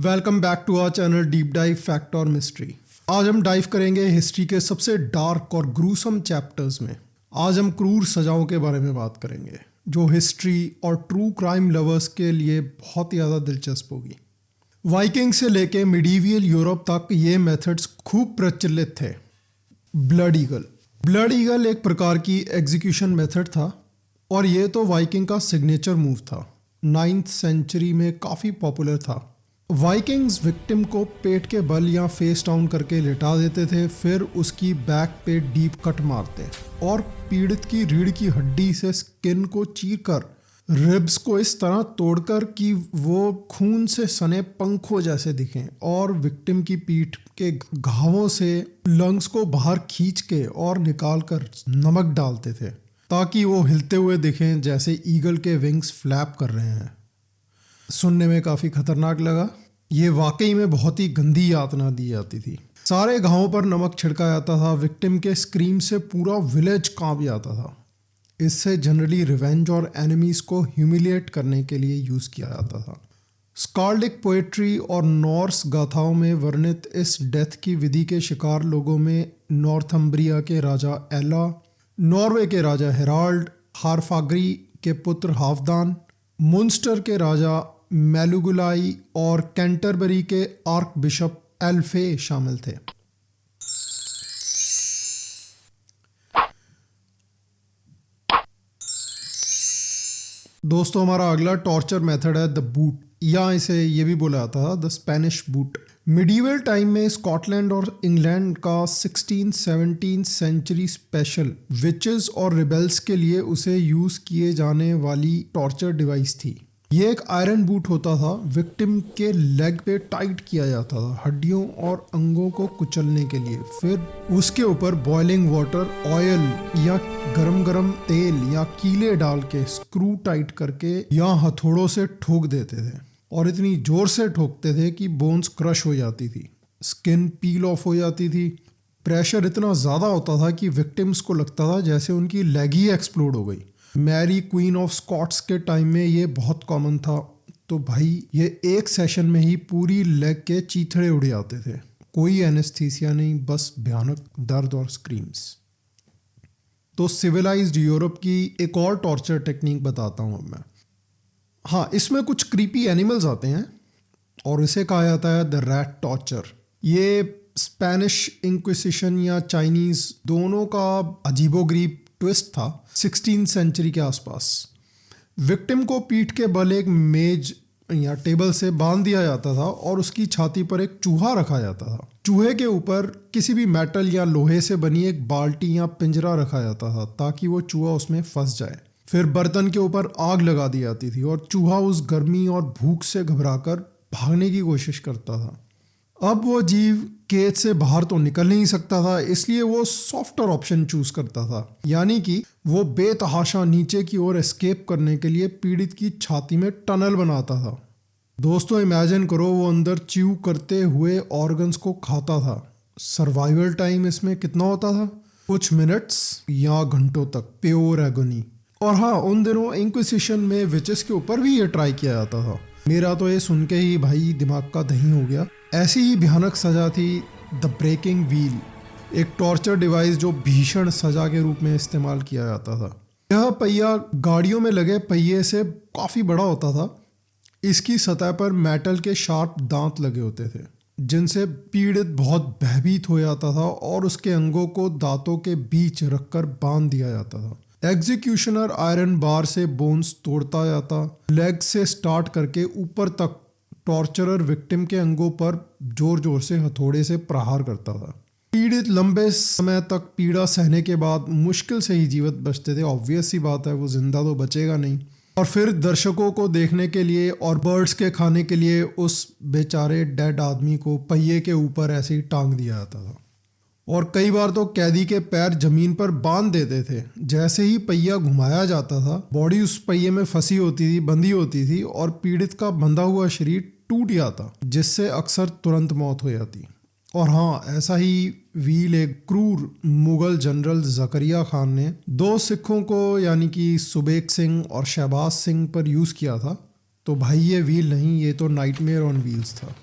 Welcome back to our channel deep dive fact और mystery. आज हम डाइव करेंगे हिस्ट्री के सबसे डार्क और ग्रूसम चैप्टर्स में। आज हम क्रूर सजाओं के बारे में बात करेंगे जो हिस्ट्री और ट्रू क्राइम लवर्स के लिए बहुत ही ज़्यादा दिलचस्प होगी। वाइकिंग से लेके मिडीवियल यूरोप तक ये मेथड्स खूब प्रचलित थे। ब्लड ईगल एक प्रकार की एग्जीक्यूशन मेथड था और ये तो वाइकिंग का सिग्नेचर मूव था। 9th सेंचुरी में काफ़ी पॉपुलर था। वाइकिंग्स विक्टिम को पेट के बल या फेस डाउन करके लिटा देते थे, फिर उसकी बैक पे डीप कट मारते और पीड़ित की रीढ़ की हड्डी से स्किन को चीरकर रिब्स को इस तरह तोड़कर कि वो खून से सने पंखों जैसे दिखें और विक्टिम की पीठ के घावों से लंग्स को बाहर खींच के और निकाल कर नमक डालते थे ताकि वो हिलते हुए दिखें जैसे ईगल के विंग्स फ्लैप कर रहे हैं। सुनने में काफ़ी खतरनाक लगा। ये वाकई में बहुत ही गंदी यातना दी जाती थी। सारे घावों पर नमक छिड़का जाता था। विक्टिम के स्क्रीम से पूरा विलेज कांप जाता था। इससे जनरली रिवेंज और एनिमीज को ह्यूमिलिएट करने के लिए यूज़ किया जाता था। स्काल्डिक पोएट्री और नॉर्स गाथाओं में वर्णित इस डेथ की विधि के शिकार लोगों में नॉर्थम्ब्रिया के राजा एला, नॉर्वे के राजा हेराल्ड, हारफाग्री के पुत्र हावदान, मुंस्टर के राजा मेलुगुलाई और कैंटरबरी के आर्क बिशप एल्फे शामिल थे। दोस्तों, हमारा अगला टॉर्चर मेथड है द बूट, या इसे ये भी बोला जाता था the Spanish boot. Medieval time में स्कॉटलैंड और इंग्लैंड का 16th-17th सेंचुरी स्पेशल विचेस और रिबेल्स के लिए उसे यूज़ किए जाने वाली टॉर्चर डिवाइस थी। ये एक आयरन बूट होता था। विक्टिम के लेग पे टाइट किया जाता था हड्डियों और अंगों को कुचलने के लिए। फिर उसके ऊपर बॉइलिंग वाटर, ऑयल या गरम तेल या कीले डाल के स्क्रू टाइट करके या हथौड़ों से ठोक देते थे और इतनी जोर से ठोकते थे कि बोन्स क्रश हो जाती थी, स्किन पील ऑफ हो जाती थी। प्रेशर इतना ज़्यादा होता था कि विक्टिम्स को लगता था जैसे उनकी लेग ही एक्सप्लोड हो गई। मैरी क्वीन ऑफ स्कॉट्स के टाइम में ये बहुत कॉमन था। तो भाई ये एक सेशन में ही पूरी लेग के चीथड़े उड़ जाते थे। कोई एनेस्थीसिया नहीं, बस भयानक दर्द और स्क्रीम्स। तो सिविलाइज्ड यूरोप की एक और टॉर्चर टेक्निक बताता हूँ अब मैं। हाँ, इसमें कुछ क्रीपी एनिमल्स आते हैं और इसे कहा जाता है द रैट टॉर्चर। ये स्पेनिश इंक्विसिशन या चाइनीज़ दोनों का अजीबोगरीब ट्विस्ट था। 16th सेंचुरी के आसपास विक्टिम को पीठ के बल एक मेज या टेबल से बांध दिया जाता था और उसकी छाती पर एक चूहा रखा जाता था। चूहे के ऊपर किसी भी मेटल या लोहे से बनी एक बाल्टी या पिंजरा रखा जाता था ताकि वो चूहा उसमें फंस जाए। फिर बर्तन के ऊपर आग लगा दी जाती थी और चूहा उस गर्मी और भूख से घबराकर भागने की कोशिश करता था। अब वो जीव केज से बाहर तो निकल नहीं सकता था, इसलिए वो सॉफ्टर ऑप्शन चूज करता था, यानी कि वो बेतहाशा नीचे की ओर एस्केप करने के लिए पीड़ित की छाती में टनल बनाता था। दोस्तों, इमेजिन करो वो अंदर च्यू करते हुए ऑर्गन्स को खाता था। सर्वाइवल टाइम इसमें कितना होता था? कुछ मिनट्स या घंटों तक, प्योर एगोनी। और हाँ, उन दिनों इंक्विसिशन में विचेस के ऊपर भी ये ट्राई किया जाता था। मेरा तो ये सुन के ही भाई दिमाग का दही हो गया। ऐसी ही भयानक सजा थी द ब्रेकिंग व्हील, एक टॉर्चर डिवाइस जो भीषण सजा के रूप में इस्तेमाल किया जाता था। यह पहिया गाड़ियों में लगे पहिए से काफ़ी बड़ा होता था। इसकी सतह पर मेटल के शार्प दांत लगे होते थे जिनसे पीड़ित बहुत भयभीत हो जाता था और उसके अंगों को दांतों के बीच रखकर बांध दिया जाता था। एग्जीक्यूशनर आयरन बार से बोन्स तोड़ता जाता। लेग से स्टार्ट करके ऊपर तक टॉर्चरर विक्टिम के अंगों पर जोर जोर से हथौड़े से प्रहार करता था। पीड़ित लंबे समय तक पीड़ा सहने के बाद मुश्किल से ही जीवित बचते थे। ऑब्वियस सी बात है, वो जिंदा तो बचेगा नहीं। और फिर दर्शकों को देखने के लिए और बर्ड्स के खाने के लिए उस बेचारे डेड आदमी को पहिए के ऊपर ऐसे ही टांग दिया जाता था। और कई बार तो कैदी के पैर जमीन पर बांध देते थे। जैसे ही पहिया घुमाया जाता था, बॉडी उस पहिए में फंसी होती थी, बंधी होती थी और पीड़ित का बंधा हुआ शरीर टूट जाता, जिससे अक्सर तुरंत मौत हो जाती। और हाँ, ऐसा ही व्हील एक क्रूर मुगल जनरल जकरिया खान ने 2 सिखों को यानी कि सुबेक सिंह और शहबाज सिंह पर यूज़ किया था। तो भाई ये व्हील नहीं, ये तो नाइटमेयर ऑन व्हील्स था।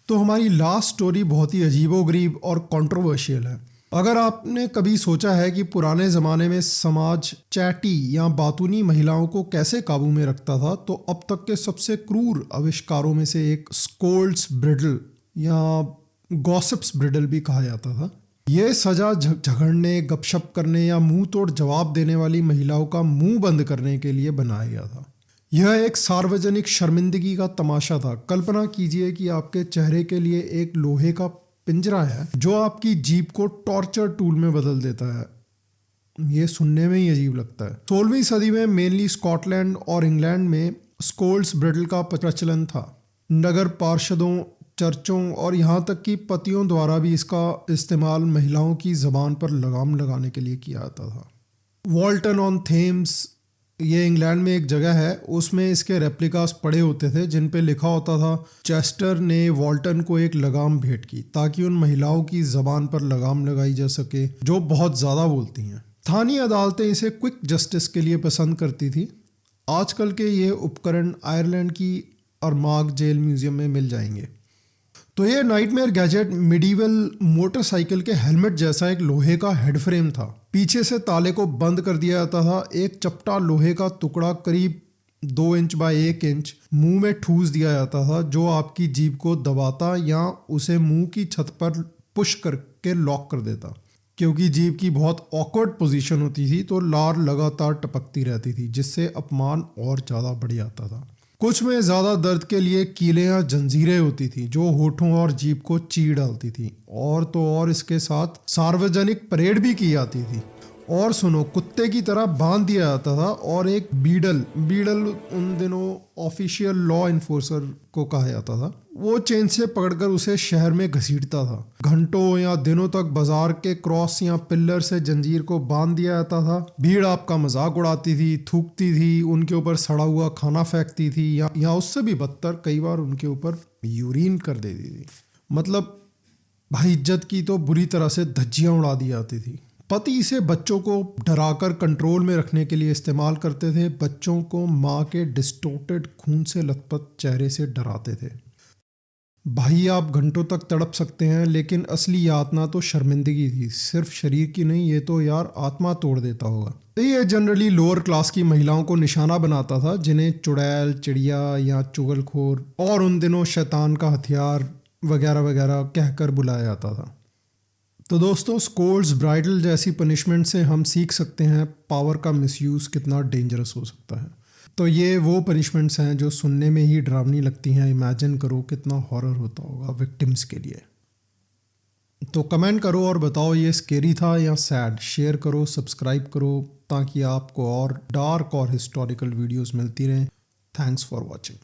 तो हमारी लास्ट स्टोरी बहुत ही अजीबोगरीब और कंट्रोवर्शियल है। अगर आपने कभी सोचा है कि पुराने ज़माने में समाज चैटी या बातूनी महिलाओं को कैसे काबू में रखता था, तो अब तक के सबसे क्रूर आविष्कारों में से एक स्कोल्ड्स ब्रिडल या गॉसिप्स ब्रिडल भी कहा जाता था। ये सजा झगड़ने, गपशप करने या मुंह तोड़ जवाब देने वाली महिलाओं का मुंह बंद करने के लिए बनाया गया था। यह एक सार्वजनिक शर्मिंदगी का तमाशा था। कल्पना कीजिए कि आपके चेहरे के लिए एक लोहे का पिंजरा है जो आपकी जीभ को टॉर्चर टूल में बदल देता है। ये सुनने में ही अजीब लगता है। 16वीं सदी में मेनली स्कॉटलैंड और इंग्लैंड में स्कोल्ड्स ब्रिडल का प्रचलन था। नगर पार्षदों, चर्चों और यहाँ तक कि पतियों द्वारा भी इसका इस्तेमाल महिलाओं की ज़बान पर लगाम लगाने के लिए किया जाता था। वॉल्टन ऑन थेम्स, ये इंग्लैंड में एक जगह है, उसमें इसके रेप्लिकास पड़े होते थे जिन पे लिखा होता था चेस्टर ने वॉल्टन को एक लगाम भेंट की ताकि उन महिलाओं की ज़बान पर लगाम लगाई जा सके जो बहुत ज़्यादा बोलती हैं। स्थानीय अदालतें इसे क्विक जस्टिस के लिए पसंद करती थी। आजकल के ये उपकरण आयरलैंड की अरमाग जेल म्यूजियम में मिल जाएंगे। तो ये नाइटमेयर गैजेट मिडीवल मोटरसाइकिल के हेलमेट जैसा एक लोहे का हेड फ्रेम था। पीछे से ताले को बंद कर दिया जाता था। एक चपटा लोहे का टुकड़ा करीब 2 इंच बाय 1 इंच मुंह में ठूस दिया जाता था जो आपकी जीभ को दबाता या उसे मुंह की छत पर पुश करके लॉक कर देता। क्योंकि जीभ की बहुत ऑकवर्ड पोजीशन होती थी तो लार लगातार टपकती रहती थी जिससे अपमान और ज़्यादा बढ़ जाता था। कुछ में ज़्यादा दर्द के लिए कीलें या जंजीरें होती थी जो होठों और जीभ को चीर डालती थी। और तो और इसके साथ सार्वजनिक परेड भी की जाती थी। और सुनो, कुत्ते की तरह बांध दिया जाता था। और एक बीडल उन दिनों ऑफिशियल लॉ इन्फोर्सर को कहा जाता था। वो चेन से पकड़कर उसे शहर में घसीटता था। घंटों या दिनों तक बाजार के क्रॉस या पिल्लर से जंजीर को बांध दिया जाता था। भीड़ आपका मजाक उड़ाती थी, थूकती थी, उनके ऊपर सड़ा हुआ खाना फेंकती थी या उससे भी बदतर कई बार उनके ऊपर यूरिन कर देती थी। मतलब भाई इज्जत की तो बुरी तरह से धज्जियां उड़ा दी जाती थी। पति इसे बच्चों को डराकर कंट्रोल में रखने के लिए इस्तेमाल करते थे। बच्चों को माँ के डिस्टोर्टेड खून से लथपथ चेहरे से डराते थे। भाई आप घंटों तक तड़प सकते हैं लेकिन असली यातना तो शर्मिंदगी थी। सिर्फ शरीर की नहीं, ये तो यार आत्मा तोड़ देता होगा। ये जनरली लोअर क्लास की महिलाओं को निशाना बनाता था जिन्हें चुड़ैल, चिड़िया या चुगलखोर और उन दिनों शैतान का हथियार वगैरह वगैरह कहकर बुलाया जाता था। तो दोस्तों, स्कोल्ड्स ब्राइडल जैसी पनिशमेंट से हम सीख सकते हैं पावर का मिसयूज़ कितना डेंजरस हो सकता है। तो ये वो पनिशमेंट्स हैं जो सुनने में ही डरावनी लगती हैं। इमेजिन करो कितना हॉरर होता होगा विक्टिम्स के लिए। तो कमेंट करो और बताओ ये स्केरी था या सैड। शेयर करो, सब्सक्राइब करो ताकि आपको और डार्क और हिस्टोरिकल वीडियोस मिलती रहें। Thanks for watching.